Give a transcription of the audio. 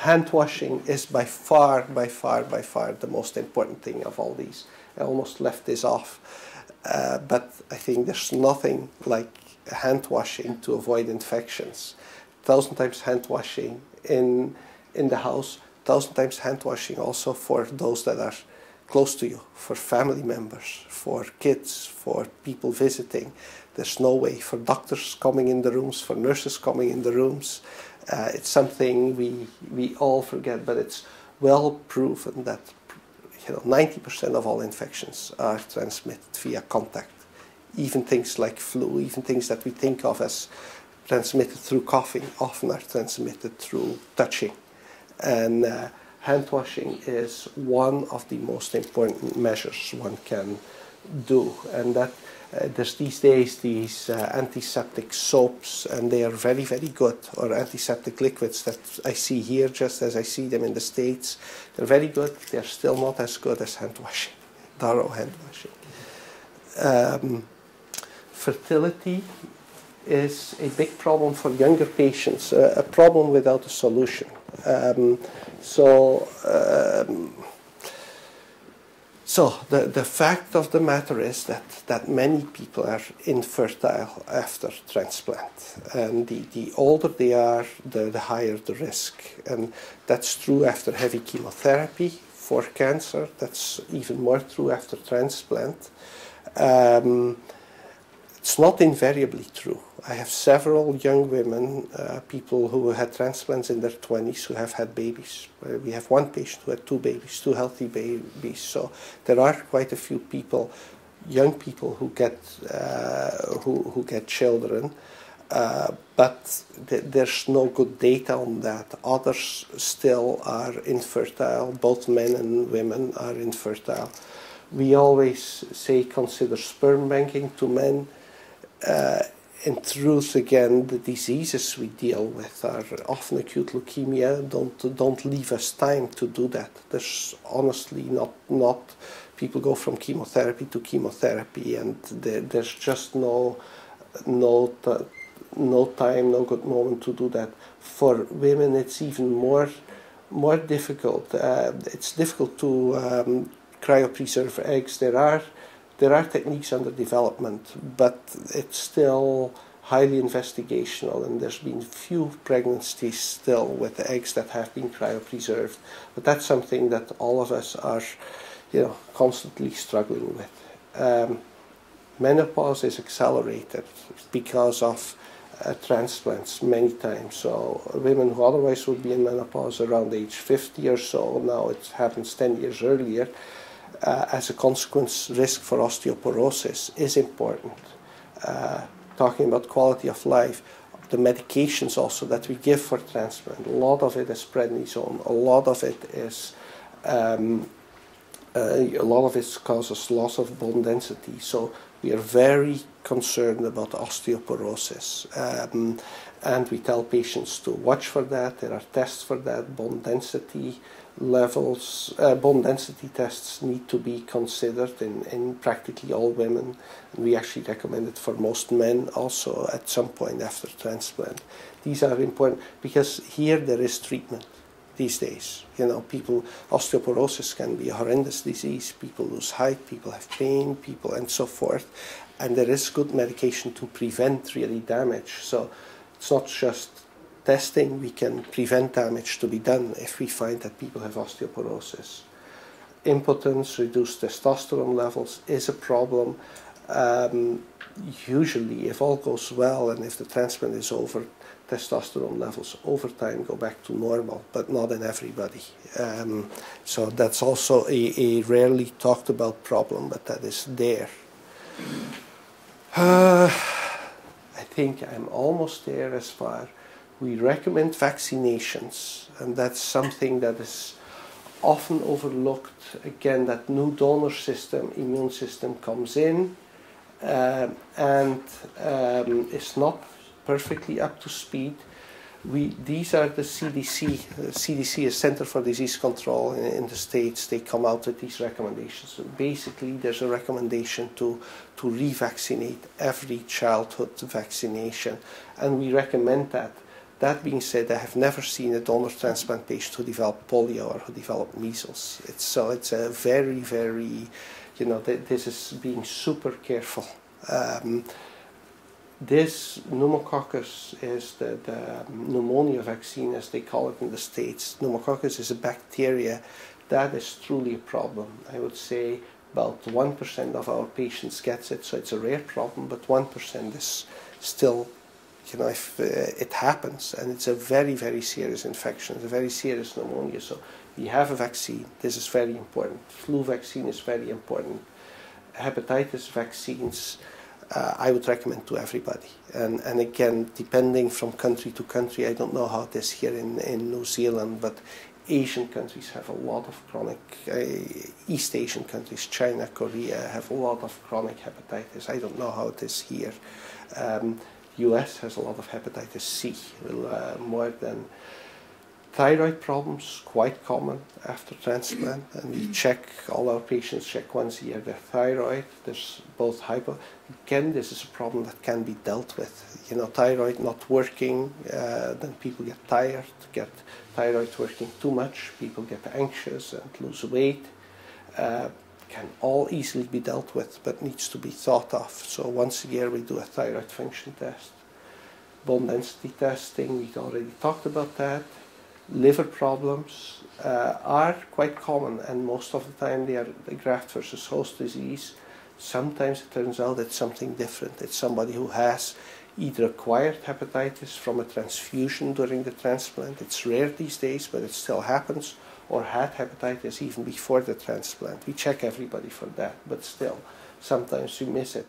Hand washing is by far the most important thing of all these. I almost left this off, but I think there's nothing like hand washing to avoid infections. 1,000 times hand washing in the house, 1,000 times hand washing also for those that are close to you, for family members, for kids, for people visiting. There's no way for doctors coming in the rooms, for nurses coming in the rooms. It's something we all forget, but it's well proven that 90% of all infections are transmitted via contact. Even things like flu, even things that we think of as transmitted through coughing, often are transmitted through touching. And hand washing is one of the most important measures one can do. And that there's these days these antiseptic soaps, and they are very, very good, or antiseptic liquids that I see here just as I see them in the States. They're very good. They're still not as good as hand washing, thorough hand washing. Fertility is a big problem for younger patients, a problem without a solution. So the fact of the matter is that many people are infertile after transplant, and the older they are, the higher the risk. And that's true after heavy chemotherapy for cancer. That's even more true after transplant. It's not invariably true. I have several young women, people who had transplants in their 20s, who have had babies. We have one patient who had 2 babies, 2 healthy babies. So there are quite a few people, young people, who get children, but there's no good data on that. Others still are infertile. Both men and women are infertile. We always say consider sperm banking to men. In truth, again, the diseases we deal with are often acute leukemia. Don't leave us time to do that. There's honestly not people go from chemotherapy to chemotherapy, and there's just no time, no good moment to do that. For women, it's even more difficult. It's difficult to cryopreserve eggs. There are techniques under development, but it's still highly investigational, and there's been few pregnancies still with eggs that have been cryopreserved. But that's something that all of us are, constantly struggling with. Menopause is accelerated because of transplants many times. So women who otherwise would be in menopause around age 50 or so, now it happens 10 years earlier. As a consequence, risk for osteoporosis is important. Talking about quality of life, the medications also that we give for transplant, a lot of it is prednisone, a lot of it causes loss of bone density. So we are very concerned about osteoporosis. And we tell patients to watch for that. There are tests for that. Bone density levels, bone density tests need to be considered in practically all women. And we actually recommend it for most men also at some point after transplant. These are important because here there is treatment these days. Osteoporosis can be a horrendous disease. People lose height, people have pain, and so forth. And there is good medication to prevent really damage. So it's not just testing, we can prevent damage to be done if we find that people have osteoporosis. Impotence, reduced testosterone levels is a problem. Usually, if all goes well and if the transplant is over, testosterone levels over time go back to normal, but not in everybody. So that's also a rarely talked about problem, but that is there. I think I'm almost there as far. We recommend vaccinations, and that's something that is often overlooked. Again, that new donor system, immune system comes in and is not perfectly up to speed. These are the CDC. CDC is Center for Disease Control in the States. They come out with these recommendations. So basically, there's a recommendation to revaccinate every childhood vaccination, and we recommend that. That being said, I have never seen a donor transplant patient who developed polio or who developed measles. It's a very, very, this is being super careful. This pneumococcus is the pneumonia vaccine, as they call it in the States. Pneumococcus is a bacteria that is truly a problem. I would say about 1% of our patients gets it, so it's a rare problem, but 1% is still, if it happens, and it's a very, very serious infection, it's a very serious pneumonia. So we have a vaccine. This is very important. Flu vaccine is very important. Hepatitis vaccines, I would recommend to everybody. And again, depending from country to country, I don't know how it is here in New Zealand, but Asian countries have a lot of chronic, East Asian countries, China, Korea, have a lot of chronic hepatitis. I don't know how it is here. US has a lot of hepatitis C, more than thyroid problems, quite common after transplant, and we check, all our patients check once a year their thyroid. There's both again, this is a problem that can be dealt with. Thyroid not working, then people get tired, get thyroid working too much, people get anxious and lose weight. Can all easily be dealt with, but needs to be thought of. So once a year we do a thyroid function test. Bone density testing, we already talked about that. Liver problems are quite common, and most of the time they are the graft versus host disease. Sometimes it turns out it's something different. It's somebody who has either acquired hepatitis from a transfusion during the transplant. It's rare these days, but it still happens. Or had hepatitis even before the transplant. We check everybody for that, but still, sometimes we miss it.